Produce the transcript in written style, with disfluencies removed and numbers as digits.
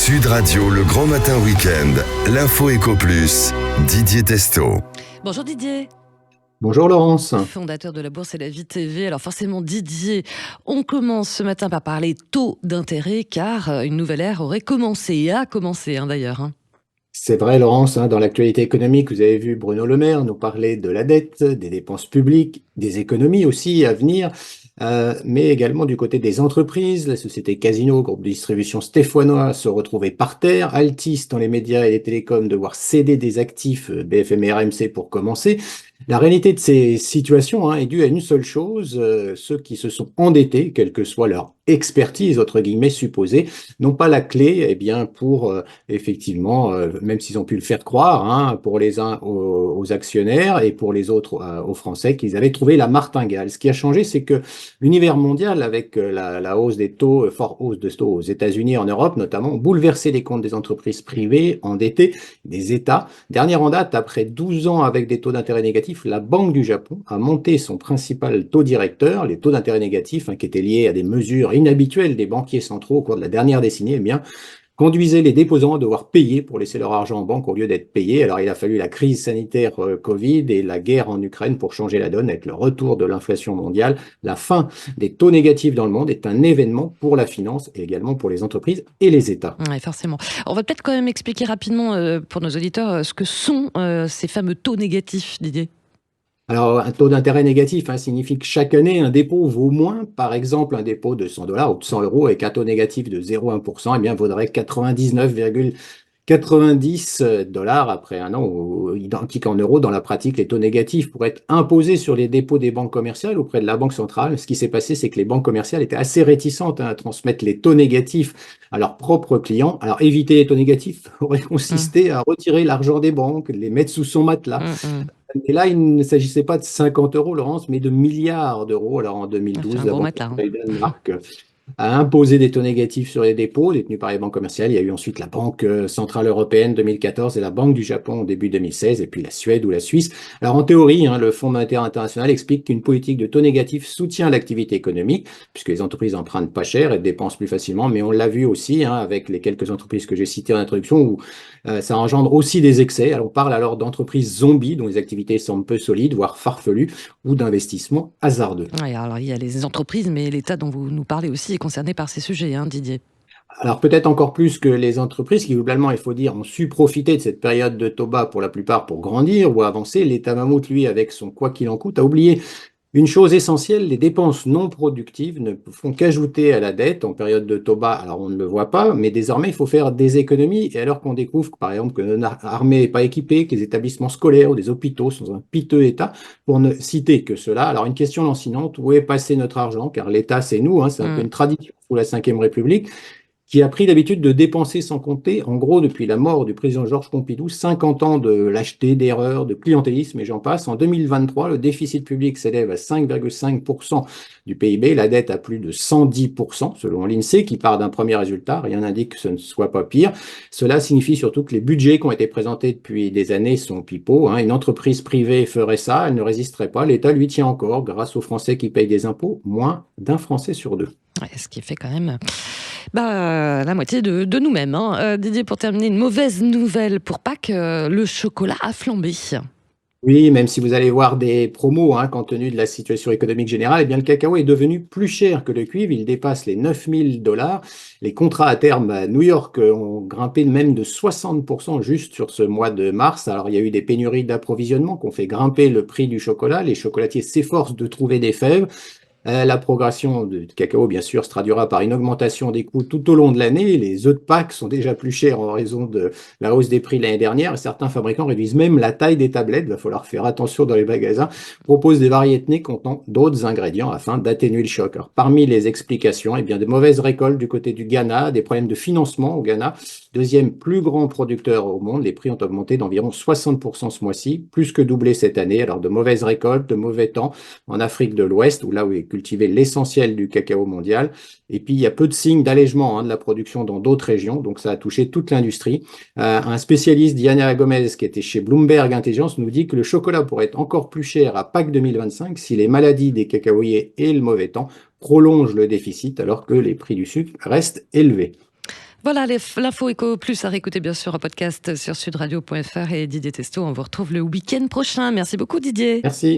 Sud Radio, le grand matin week-end. L'info Éco Plus, Didier Testo. Bonjour Didier. Bonjour Laurence. Fondateur de la Bourse et la Vie TV. Alors forcément Didier, on commence ce matin par parler taux d'intérêt car une nouvelle ère aurait commencé et a commencé d'ailleurs. C'est vrai Laurence, dans l'actualité économique, vous avez vu Bruno Le Maire nous parler de la dette, des dépenses publiques, des économies aussi à venir, mais également du côté des entreprises. La société Casino, groupe de distribution stéphanois, se retrouvait par terre. Altis dans les médias et les télécoms devoir céder des actifs, BFM et RMC pour commencer. La réalité de ces situations est due à une seule chose, ceux qui se sont endettés, quelle que soit leur expertise, entre guillemets, supposée, n'ont pas la clé pour effectivement, même s'ils ont pu le faire croire, pour les uns aux actionnaires et pour les autres aux Français, qu'ils avaient trouvé la martingale. Ce qui a changé, c'est que l'univers mondial, avec la hausse des taux, forte hausse de taux aux États-Unis, en Europe notamment, ont bouleversé les comptes des entreprises privées endettées, des États. Dernière en date, après 12 ans avec des taux d'intérêt négatifs, la Banque du Japon a monté son principal taux directeur. Les taux d'intérêt négatifs, qui étaient liés à des mesures inhabituelles des banquiers centraux au cours de la dernière décennie, conduisaient les déposants à devoir payer pour laisser leur argent en banque au lieu d'être payés. Alors il a fallu la crise sanitaire Covid et la guerre en Ukraine pour changer la donne avec le retour de l'inflation mondiale. La fin des taux négatifs dans le monde est un événement pour la finance et également pour les entreprises et les États. Oui, forcément. On va peut-être quand même expliquer rapidement pour nos auditeurs ce que sont ces fameux taux négatifs, Didier. Alors, un taux d'intérêt négatif signifie que chaque année, un dépôt vaut moins. Par exemple, un dépôt de 100 $ ou de 100 € avec un taux négatif de 0,1%, vaudrait 99,90 $ après un an, ou identique en euros. Dans la pratique, les taux négatifs pourraient être imposés sur les dépôts des banques commerciales auprès de la Banque centrale. Ce qui s'est passé, c'est que les banques commerciales étaient assez réticentes à transmettre les taux négatifs à leurs propres clients. Alors, éviter les taux négatifs aurait consisté à retirer l'argent des banques, les mettre sous son matelas. Et là, il ne s'agissait pas de 50 €, Laurence, mais de milliards d'euros. Alors, en 2012, la Banque centrale du Danemark a imposé des taux négatifs sur les dépôts détenus par les banques commerciales. Il y a eu ensuite la Banque centrale européenne 2014 et la Banque du Japon au début 2016, et puis la Suède ou la Suisse. Alors en théorie, le Fonds monétaire international explique qu'une politique de taux négatifs soutient l'activité économique, puisque les entreprises empruntent pas cher et dépensent plus facilement. Mais on l'a vu aussi avec les quelques entreprises que j'ai citées en introduction, où ça engendre aussi des excès. Alors on parle alors d'entreprises zombies, dont les activités semblent peu solides, voire farfelues, ou d'investissements hasardeux. Oui, alors il y a les entreprises, mais l'État dont vous nous parlez aussi est concerné par ces sujets, Didier. Alors peut-être encore plus que les entreprises qui, globalement, il faut dire, ont su profiter de cette période de taux bas pour la plupart pour grandir ou avancer. L'État mammouth, lui, avec son quoi qu'il en coûte, a oublié une chose essentielle: les dépenses non productives ne font qu'ajouter à la dette en période de taux bas. Alors on ne le voit pas, mais désormais il faut faire des économies. Et alors qu'on découvre, par exemple, que notre armée n'est pas équipée, que les établissements scolaires ou des hôpitaux sont dans un piteux état, pour ne citer que cela. Alors une question lancinante: où est passé notre argent? Car l'État, c'est nous, c'est un peu une tradition sous la Ve République, qui a pris l'habitude de dépenser sans compter, en gros, depuis la mort du président Georges Pompidou, 50 ans de lâcheté, d'erreur, de clientélisme, et j'en passe. En 2023, le déficit public s'élève à 5,5% du PIB, la dette à plus de 110%, selon l'INSEE, qui part d'un premier résultat. Rien n'indique que ce ne soit pas pire. Cela signifie surtout que les budgets qui ont été présentés depuis des années sont pipeaux. Une entreprise privée ferait ça, elle ne résisterait pas. L'État, lui, tient encore, grâce aux Français qui payent des impôts, moins d'un Français sur deux. Ouais, ce qui fait quand même la moitié de nous-mêmes. Didier, pour terminer, une mauvaise nouvelle pour Pâques, le chocolat a flambé. Oui, même si vous allez voir des promos, compte tenu de la situation économique générale, le cacao est devenu plus cher que le cuivre. Il dépasse les 9 000 $. Les contrats à terme à New York ont grimpé même de 60% juste sur ce mois de mars. Alors, il y a eu des pénuries d'approvisionnement qui ont fait grimper le prix du chocolat. Les chocolatiers s'efforcent de trouver des fèves. La progression du cacao, bien sûr, se traduira par une augmentation des coûts tout au long de l'année. Les œufs de Pâques sont déjà plus chers en raison de la hausse des prix de l'année dernière. Certains fabricants réduisent même la taille des tablettes. Il va falloir faire attention dans les magasins. Proposent des variétés contenant d'autres ingrédients afin d'atténuer le choc. Alors, parmi les explications, de mauvaises récoltes du côté du Ghana, des problèmes de financement au Ghana. Deuxième plus grand producteur au monde, les prix ont augmenté d'environ 60% ce mois-ci, plus que doublé cette année. Alors, de mauvaises récoltes, de mauvais temps en Afrique de l'Ouest, où là où est cultivé l'essentiel du cacao mondial. Et puis, il y a peu de signes d'allègement de la production dans d'autres régions, donc ça a touché toute l'industrie. Un spécialiste, Diana Gomez, qui était chez Bloomberg Intelligence, nous dit que le chocolat pourrait être encore plus cher à Pâques 2025 si les maladies des cacaoyers et le mauvais temps prolongent le déficit alors que les prix du sucre restent élevés. Voilà, l'info éco plus à réécouter bien sûr en podcast sur sudradio.fr et Didier Testo, on vous retrouve le week-end prochain. Merci beaucoup Didier. Merci.